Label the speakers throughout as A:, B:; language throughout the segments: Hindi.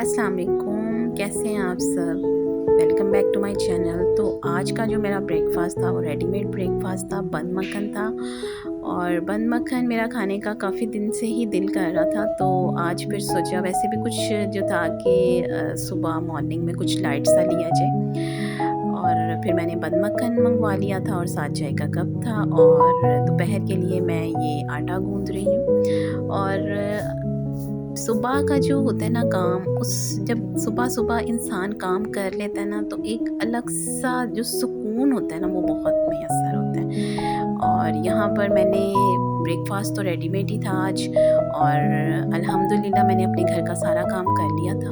A: अस्सलाम वालेकुम, कैसे हैं आप सब? Welcome back to my channel. तो आज का जो मेरा ब्रेकफ़ास्ट था वो रेडीमेड ब्रेकफ़ास्ट था, बंद मक्खन था। और बंद मक्खन मेरा खाने का काफ़ी दिन से ही दिल कर रहा था, तो आज फिर सोचा वैसे भी कुछ जो था कि सुबह मॉर्निंग में कुछ लाइट सा लिया जाए। और फिर मैंने बंद मक्खन मंगवा लिया था और साथ चाय का कप था। और दोपहर के लिए मैं ये आटा गूँध रही हूँ। और सुबह का जो होता है ना काम, उस जब सुबह-सुबह इंसान काम कर लेता है ना, तो एक अलग-सा जो सुकून होता है ना, वो बहुत मैसर होता है। और यहाँ पर मैंने ब्रेकफ़ास्ट तो रेडीमेड ही था आज। और अल्हम्दुलिल्लाह मैंने अपने घर का सारा काम कर लिया था।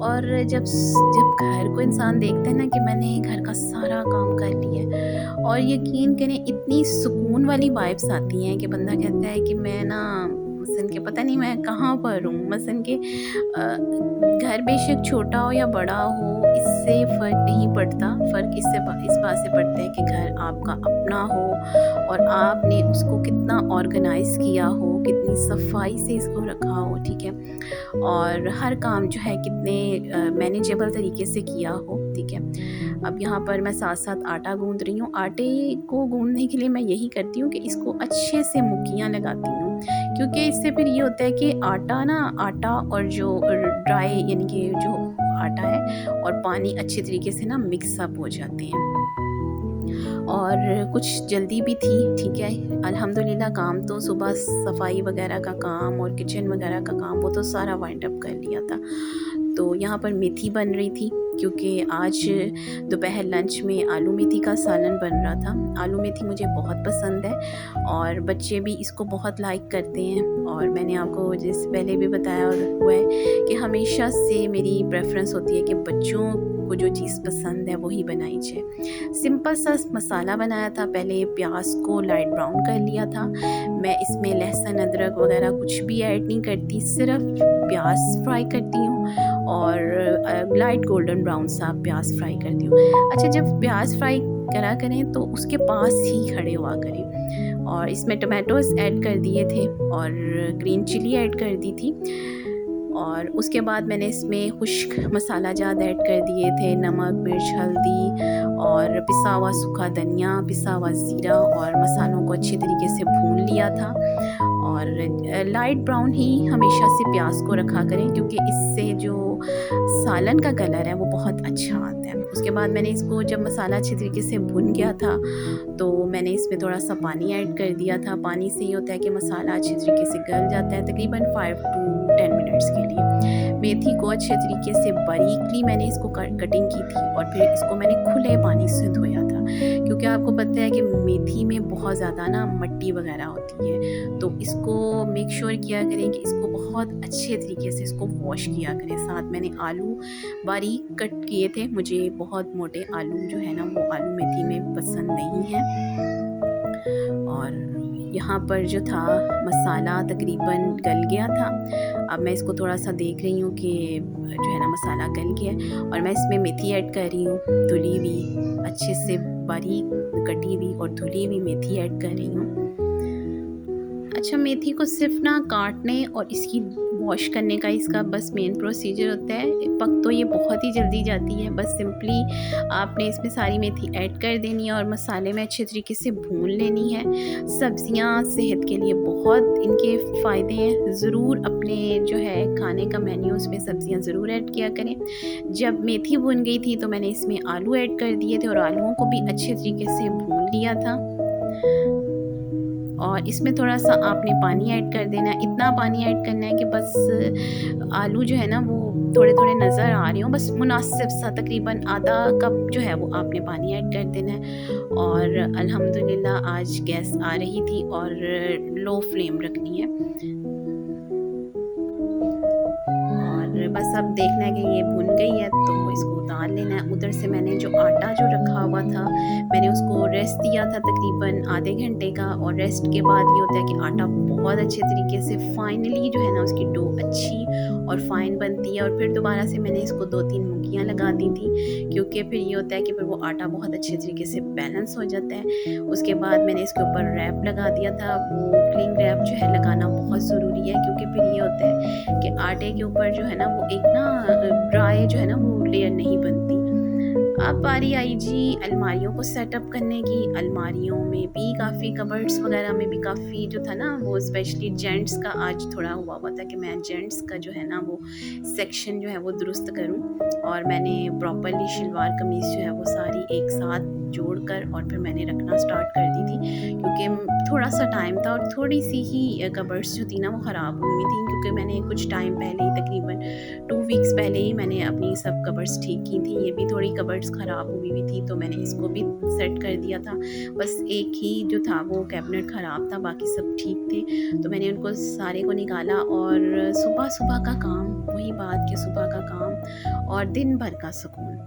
A: और जब घर को इंसान देखता है ना कि मैंने घर का सारा काम कर लिया है, और यकीन करें इतनी सुकून वाली वाइब्स आती हैं कि बंदा कहता है कि मैं ना मसलन के पता नहीं मैं कहाँ पर हूँ। मसलन के घर बेशक छोटा हो या बड़ा हो, इससे फ़र्क नहीं पड़ता। फ़र्क इस बात से पड़ता है कि घर आपका अपना हो और आपने उसको कितना ऑर्गेनाइज़ किया हो, कितनी सफाई से इसको रखा हो, ठीक है? और हर काम जो है कितने मैनेजेबल तरीके से किया हो, ठीक है? अब यहाँ पर मैं साथ-साथ आटा गूँध रही हूँ। आटे को गूँधने के लिए मैं यही करती हूँ कि इसको अच्छे से मुक्कियाँ लगाती हूँ, क्योंकि इससे फिर ये होता है कि आटा और जो ड्राई यानी कि जो आटा है और पानी अच्छे तरीके से ना मिक्स अप हो जाते हैं। और कुछ जल्दी भी थी, ठीक है? अल्हम्दुलिल्लाह काम तो सुबह सफाई वगैरह का काम और किचन वगैरह का काम वो तो सारा वाइंड अप कर लिया था। तो यहाँ पर मेथी बन रही थी, क्योंकि आज दोपहर लंच में आलू मेथी का सालन बन रहा था। आलू मेथी मुझे बहुत पसंद है और बच्चे भी इसको बहुत लाइक करते हैं। और मैंने आपको जैसे पहले भी बताया हुआ है कि हमेशा से मेरी प्रेफ़रेंस होती है कि बच्चों को जो चीज़ पसंद है वही बनाई जाए। सिंपल सा मसाला बनाया था। पहले प्याज को लाइट ब्राउन कर लिया था। मैं इसमें लहसुन अदरक वगैरह कुछ भी ऐड नहीं करती, सिर्फ प्याज फ्राई करती हूँ और लाइट गोल्डन ब्राउन सा प्याज फ्राई करती हूँ। अच्छा, जब प्याज फ्राई करा करें तो उसके पास ही खड़े हुआ करें। और इसमें टमाटोज़ ऐड कर दिए थे और ग्रीन चिली ऐड कर दी थी। और उसके बाद मैंने इसमें खुश्क मसाला जात ऐड कर दिए थे, नमक, मिर्च, हल्दी और पिसा हुआ सूखा धनिया, पिसा हुआ ज़ीरा, और मसालों को अच्छे तरीके से भून लिया था। और लाइट ब्राउन ही हमेशा से प्याज को रखा करें, क्योंकि इससे जो सालन का कलर है वो बहुत अच्छा आता है। उसके बाद मैंने इसको जब मसाला अच्छे तरीके से भुन गया था, तो मैंने इसमें थोड़ा सा पानी ऐड कर दिया था। पानी से ये होता है कि मसाला अच्छे तरीके से गल जाता है, तकरीबन 5 टू 10 मिनट्स के लिए। मेथी को अच्छे तरीके से बारीकली मैंने इसको कटिंग की थी और फिर इसको मैंने खुले पानी से धोया था, क्योंकि आपको पता है कि मेथी में बहुत ज़्यादा ना मिट्टी वगैरह होती है। तो इसको मेक श्योर किया करें कि इसको बहुत अच्छे तरीके से इसको वॉश किया करें। साथ मैंने आलू बारीक कट किए थे। मुझे बहुत मोटे आलू जो है ना वो आलू मेथी में पसंद नहीं है। और यहाँ पर जो था मसाला तकरीबन गल गया था। अब मैं इसको थोड़ा सा देख रही हूँ कि जो है ना मसाला गल गया है, और मैं इसमें मेथी ऐड कर रही हूँ, धुली हुई, अच्छे से बारीक कटी हुई और धुली हुई मेथी ऐड कर रही हूँ। अच्छा, मेथी को सिर्फ ना काटने और इसकी वॉश करने का इसका बस मेन प्रोसीजर होता है। पक तो ये बहुत ही जल्दी जाती है। बस सिंपली आपने इसमें सारी मेथी ऐड कर देनी है और मसाले में अच्छे तरीके से भून लेनी है। सब्जियां सेहत के लिए बहुत इनके फ़ायदे हैं। ज़रूर अपने जो है खाने का मेन्यू उसमें सब्जियां ज़रूर ऐड किया करें। जब मेथी भुन गई थी तो मैंने इसमें आलू ऐड कर दिए थे और आलूओं को भी अच्छे तरीके से भून लिया था। और इसमें थोड़ा-सा आपने पानी ऐड कर देना है। इतना पानी ऐड करना है कि बस आलू जो है ना वो थोड़े-थोड़े नज़र आ रहे हों, बस मुनासिब सा, तकरीबन आधा कप जो है वो आपने पानी ऐड कर देना है। और अल्हम्दुलिल्लाह आज गैस आ रही थी और लो फ्लेम रखनी है। और बस अब देखना है कि ये भुन गई है तो इसको उतार लेना है। उधर से मैंने जो आटा जो रखा हुआ था, मैंने उसको रेस्ट दिया था तकरीबन आधे घंटे का। और रेस्ट के बाद ये होता है कि आटा बहुत अच्छे तरीके से फाइनली जो है ना उसकी डो अच्छी और फाइन बनती है। और फिर दोबारा से मैंने इसको 2-3 मुक्कियाँ लगा दी थी, क्योंकि फिर ये होता है कि फिर वो आटा बहुत अच्छे तरीके से बैलेंस हो जाता है। उसके बाद मैंने इसके ऊपर रैप लगा दिया था। वो क्लिंग रैप जो है लगाना बहुत ज़रूरी है, क्योंकि फिर ये होता है कि आटे के ऊपर जो है ना वो एक ना ड्राई जो है ना वो लेयर नहीं बनती। अब बारी आई जी अलमारियों को सेटअप करने की। अलमारियों में भी काफ़ी कबर्ड्स वगैरह में भी काफ़ी जो था ना वो स्पेशली जेंट्स का आज थोड़ा हुआ था कि मैं जेंट्स का जो है ना वो सेक्शन जो है वो दुरुस्त करूं। और मैंने प्रॉपरली शलवार कमीज़ जो है वो सारी एक साथ जोड़कर और फिर मैंने रखना स्टार्ट कर दी थी, क्योंकि थोड़ा सा टाइम था और थोड़ी सी ही कबर्ड्स जो थी ना वो ख़राब हुई थी, क्योंकि मैंने कुछ टाइम पहले ही तकरीबन 2 वीक्स पहले ही मैंने अपनी सब कबर्ड्स ठीक की थी। ये भी थोड़ी कबर्ड्स ख़राब हुई हुई थी तो मैंने इसको भी सेट कर दिया था। बस एक ही जो था वो कैबिनेट ख़राब था, बाकी सब ठीक थे। तो मैंने उनको सारे को निकाला और सुबह का काम, वही बात कि सुबह का काम और दिन भर का सुकून,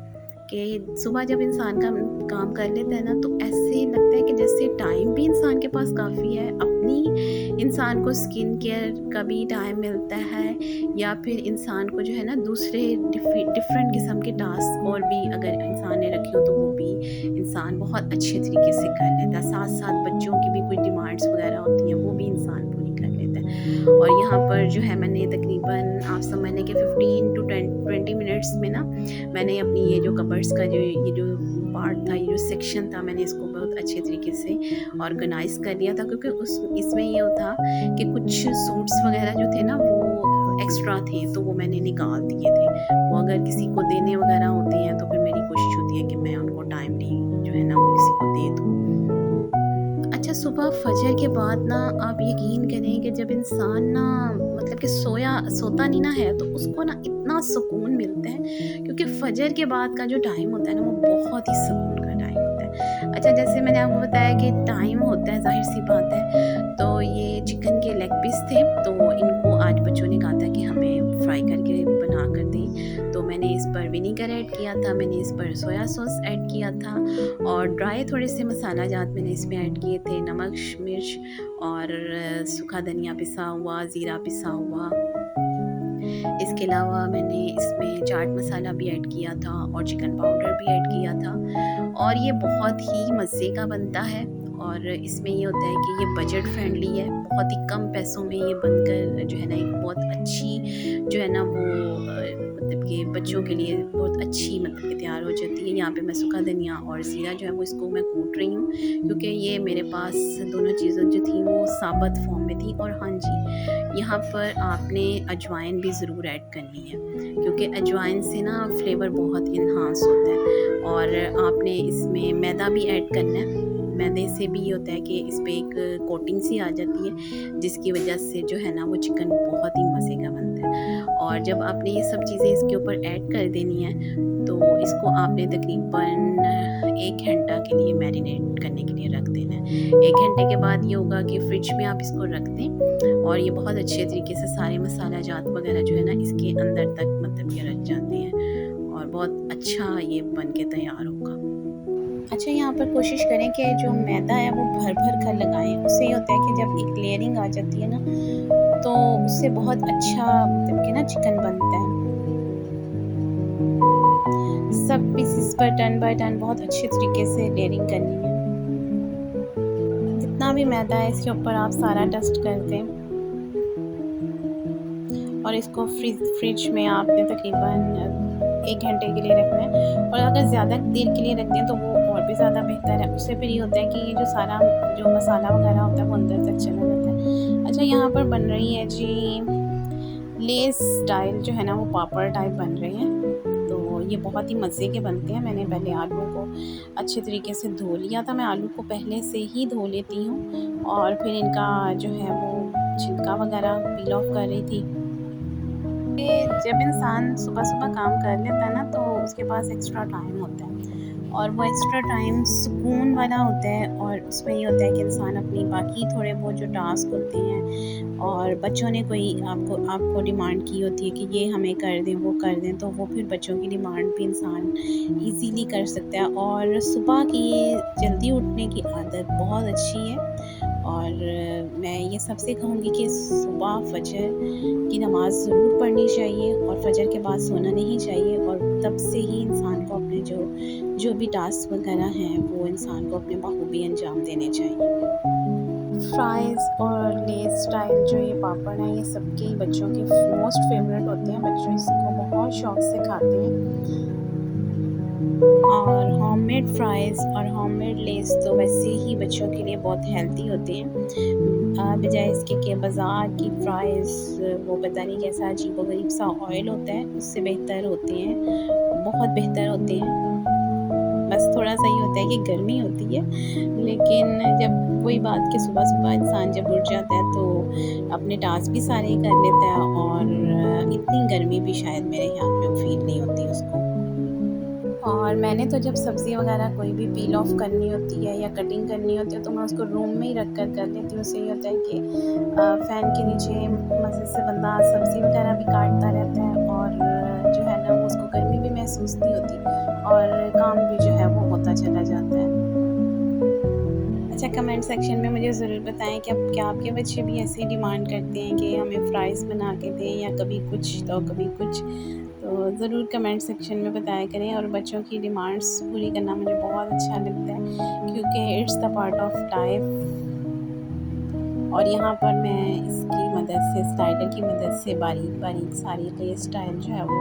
A: कि सुबह जब इंसान का काम कर लेता है ना तो ऐसे लगता है कि जैसे टाइम भी इंसान के पास काफ़ी है, अपनी इंसान को स्किन केयर का भी टाइम मिलता है, या फिर इंसान को जो है ना दूसरे डिफरेंट किस्म के टास्क और भी अगर इंसान ने रखे हो तो वो भी इंसान बहुत अच्छे तरीके से कर लेता है। साथ साथ बच्चों की भी कुछ डिमांड्स वगैरह होती हैं वो भी इंसान पूरी कर लेता है। और यहाँ पर जो है मैंने तकरीबन आप समझने के 15 to 20 मिनट्स में ना मैंने अपनी ये जो कबर्ड्स का ये जो पार्ट था, ये जो सेक्शन था, मैंने इसको बहुत अच्छे तरीके से ऑर्गेनाइज कर लिया था, क्योंकि इसमें ये होता कि कुछ सूट्स वगैरह जो थे ना वो एक्स्ट्रा थे तो वो मैंने निकाल दिए थे। वो अगर किसी को देने वगैरह होते हैं तो फिर मेरी कोशिश होती है कि मैं उनको टाइमली जो है ना वो किसी को दे दूँ। अच्छा, सुबह फजर के बाद ना आप यकीन करें कि जब इंसान ना मतलब कि सोता नहीं ना है तो उसको ना इतना सुकून मिलता है, क्योंकि फजर के बाद का जो टाइम होता है ना वो बहुत ही सुकून का टाइम होता है। अच्छा, जैसे मैंने आपको बताया कि टाइम होता है, जाहिर सी बात है, तो ये चिकन के लेग पीस थे तो इनको आज बच्चों ने कहा था कि हमें फ्राई करके बना कर दें, तो मैंने इस पर विनीगर ऐड किया था, मैंने इस पर सोया सॉस ऐड किया था और ड्राई थोड़े से मसाला जात मैंने इसमें ऐड किए थे, नमक, मिर्च और सूखा धनिया पिसा हुआ, ज़ीरा पिसा हुआ। इसके अलावा मैंने इसमें चाट मसाला भी ऐड किया था और चिकन पाउडर भी ऐड किया था और ये बहुत ही मज़े का बनता है। और इसमें ये होता है कि ये बजट फ्रेंडली है, बहुत ही कम पैसों में ये बनकर जो है ना एक बहुत अच्छी जो है ना वो मतलब कि बच्चों के लिए बहुत अच्छी मतलब कि तैयार हो जाती है। यहाँ पे मैं सूखा धनिया और ज़ीरा जो है वो इसको मैं कूट रही हूँ, क्योंकि ये मेरे पास दोनों चीज़ें जो थी वो साबुत फॉर्म में थी। और हाँ जी, यहाँ पर आपने अजवाइन भी ज़रूर ऐड करनी है, क्योंकि अजवाइन से ना फ्लेवर बहुत इन्हांस होता है। और आपने इसमें मैदा भी ऐड करना है, मैदे से भी ये होता है कि इस पर एक कोटिंग सी आ जाती है, जिसकी वजह से जो है ना वो चिकन बहुत ही मज़े का बनता है। और जब आपने ये सब चीज़ें इसके ऊपर ऐड कर देनी है तो इसको आपने तकरीबन 1 घंटा के लिए मैरिनेट करने के लिए रख देना है। 1 घंटे के बाद ये होगा कि फ्रिज में आप इसको रख दें और ये बहुत अच्छे तरीके से सारे मसाला जात वगैरह जो है ना इसके अंदर तक मतलब ये रख जाते हैं और बहुत अच्छा ये बन के तैयार होगा। अच्छा, यहाँ पर कोशिश करें कि जो मैदा है वो भर कर लगाएं। उससे ये होता है कि जब एक लेयरिंग आ जाती है ना तो उससे बहुत अच्छा मतलब कि ना चिकन बनता है। सब पीसेस पर टर्न बाय टर्न बहुत अच्छे तरीके से लेयरिंग करनी है। जितना भी मैदा है इसके ऊपर आप सारा डस्ट कर दें और इसको फ्रिज में आपने तकरीबन 1 घंटे के लिए रखना है। और अगर ज़्यादा देर के लिए रख दें तो वो और भी ज़्यादा बेहतर है। उससे फिर ये होता है कि ये जो सारा जो मसाला वगैरह होता है वो अंदर तक चला जाता है। अच्छा, यहाँ पर बन रही है जी लेस स्टाइल जो है ना वो पापड़ टाइप बन रहे हैं, तो ये बहुत ही मज़े के बनते हैं। मैंने पहले आलू को अच्छे तरीके से धो लिया था, मैं आलू को पहले से ही धो लेती हूँ और फिर इनका जो है वो छिलका वगैरह पील ऑफ कर रही थी। जब इंसान सुबह काम कर लेता है ना तो उसके पास एक्स्ट्रा टाइम होता है और वो एक्स्ट्रा टाइम सुकून वाला होता है। और उसमें ये होता है कि इंसान अपनी बाकी थोड़े बहुत जो टास्क होते हैं और बच्चों ने कोई आपको डिमांड की होती है कि ये हमें कर दें वो कर दें, तो वो फिर बच्चों की डिमांड भी इंसान इजीली कर सकता है। और सुबह की जल्दी उठने की आदत बहुत अच्छी है और मैं ये सबसे कहूँगी कि सुबह फजर की नमाज़ ज़रूर पढ़नी चाहिए और फजर के बाद सोना नहीं चाहिए। और तब से ही इंसान को अपने जो भी टास्क वगैरह हैं वो इंसान को अपने बखूबी अंजाम देने चाहिए। फ्राइज़ और लेस स्टाइल जो ये पापड़ हैं, ये सबके बच्चों के मोस्ट फेवरेट होते हैं। बच्चों इसको बहुत शौक़ से खाते हैं। और होममेड फ्राइज़ और होममेड लेस तो वैसे ही बच्चों के लिए बहुत हेल्दी होते हैं, बजाय इसके कि बाज़ार की फ्राइज़ वो पता नहीं कैसा अजीबो-गरीब सा ऑयल होता है, उससे बेहतर होते हैं, बहुत बेहतर होते हैं। बस थोड़ा-सा ये होता है कि गर्मी होती है, लेकिन जब वही बात कि सुबह-सुबह इंसान जब उठ जाता है तो अपने टास्क भी सारे कर लेता है और इतनी गर्मी भी शायद मेरे ख़्याल में फ़ील नहीं होती उसको। और मैंने तो जब सब्ज़ी वगैरह कोई भी पील ऑफ करनी होती है या कटिंग करनी होती है तो मैं उसको रूम में ही रख कर लेती हूँ। उससे ये होता है कि फ़ैन के नीचे मज़े से बंदा सब्ज़ी वगैरह भी काटता रहता है और जो है ना वो उसको गर्मी भी महसूस नहीं होती और काम भी जो है वो होता चला जाता है। अच्छा, कमेंट सेक्शन में मुझे ज़रूर बताएं कि अब क्या आपके बच्चे भी ऐसे ही डिमांड करते हैं कि हमें फ्राइज़ बना के दें या कभी कुछ तो कभी कुछ। तो ज़रूर कमेंट सेक्शन में बताया करें और बच्चों की डिमांड्स पूरी करना मुझे बहुत अच्छा लगता है क्योंकि it's the part of life. और यहाँ पर मैं इसकी मदद से स्टाइलर की मदद से बारीक-बारीक सारी लेस स्टाइल जो है वो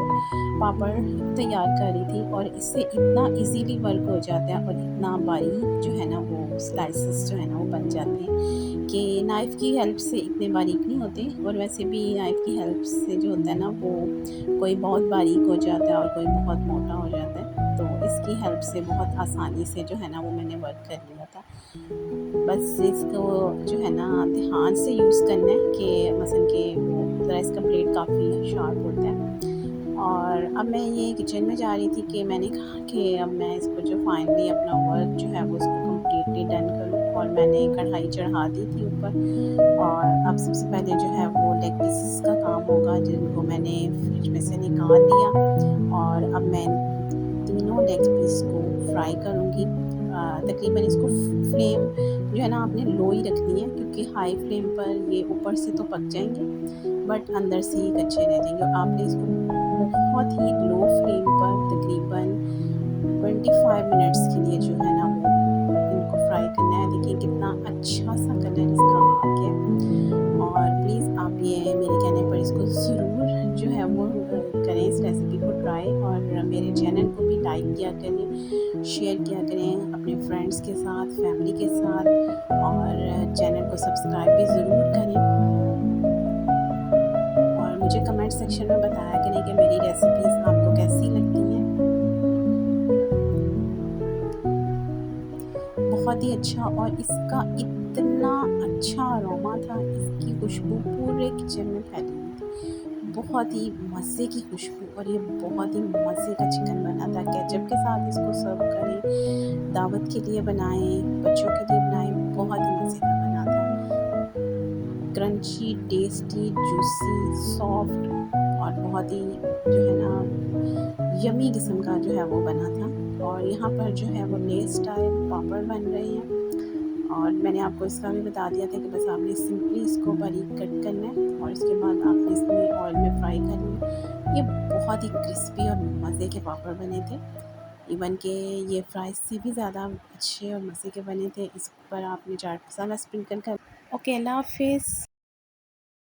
A: पापड़ तैयार कर रही थी और इससे इतना इजीली वर्क हो जाता है और इतना बारीक जो है ना वो स्लाइसेस जो है ना वो बन जाते हैं कि नाइफ़ की हेल्प से इतने बारीक नहीं होते और वैसे भी नाइफ़ की हेल्प से जो होता है ना वो कोई बहुत बारीक हो जाता है और कोई बहुत मोटा हो जाता है। तो इसकी हेल्प से बहुत आसानी से जो है ना वो मैंने वर्क कर लिया था। बस इसको जो है ना ध्यान से यूज़ करना है कि मसलन कि ज़रा इसका ब्लेड काफ़ी शार्प होता है। और अब मैं ये किचन में जा रही थी कि मैंने कहा कि अब मैं इसको जो फाइनली अपना वर्क जो है वो उसको कम्प्लीटली डन करूँ और मैंने कढ़ाई चढ़ा दी थी ऊपर। और अब सबसे पहले जो है वो लेग पीसेस का काम होगा जिनको मैंने फ्रिज में से निकाल लिया और अब मैं तीनों लेग पीस को फ्राई करूँगी। तकरीबन इसको फ्लेम जो है ना आपने लो ही रखनी है क्योंकि हाई फ्लेम पर ये ऊपर से तो पक जाएंगे बट अंदर से ही कच्चे रह जाएंगे और आपने इसको बहुत ही लो फ्लेम पर तकरीबन 25 मिनट्स के लिए जो है ना वो इनको फ्राई करना है। देखिए कितना अच्छा सा कलर इसका आ गया और प्लीज़ आप ये मेरे कहने पर इसको ज़रूर जो है वो करें इस रेसिपी को ट्राई और मेरे चैनल को भी लाइक किया करें, शेयर किया करें अपने फ्रेंड्स के साथ, फैमिली के साथ और चैनल को सब्सक्राइब भी ज़रूर करें। और मुझे कमेंट सेक्शन में बताया करें कि मेरी रेसिपीज़ आपको कैसी लगती हैं। बहुत ही अच्छा और इसका इतना अच्छा अरोमा था, इसकी खुशबू पूरे किचन में फैली हुई थी। बहुत ही मज़े की खुशबू और ये बहुत ही मज़े का चिकन बना था। केचप के साथ इसको सर्व करें, दावत के लिए बनाएं, बच्चों के लिए बनाएं, बहुत ही मज़े का बना था। क्रंची, टेस्टी, जूसी, सॉफ्ट और बहुत ही जो है ना यमी किस्म का जो है वो बना था। और यहाँ पर जो है वो लेस स्टाइल पापड़ बन रहे हैं और मैंने आपको इसका भी बता दिया था कि बस आपने सिंपली इसको बारीक कट करना है और इसके बाद आपने इसमें ऑयल में फ्राई करना है। ये बहुत ही क्रिस्पी और मज़े के पापड़ बने थे, इवन के ये फ्राई से भी ज़्यादा अच्छे और मज़े के बने थे। इस पर आपने चाट मसाला स्प्रिंकल कर। ओके, अल्लाह हाफ़िज़।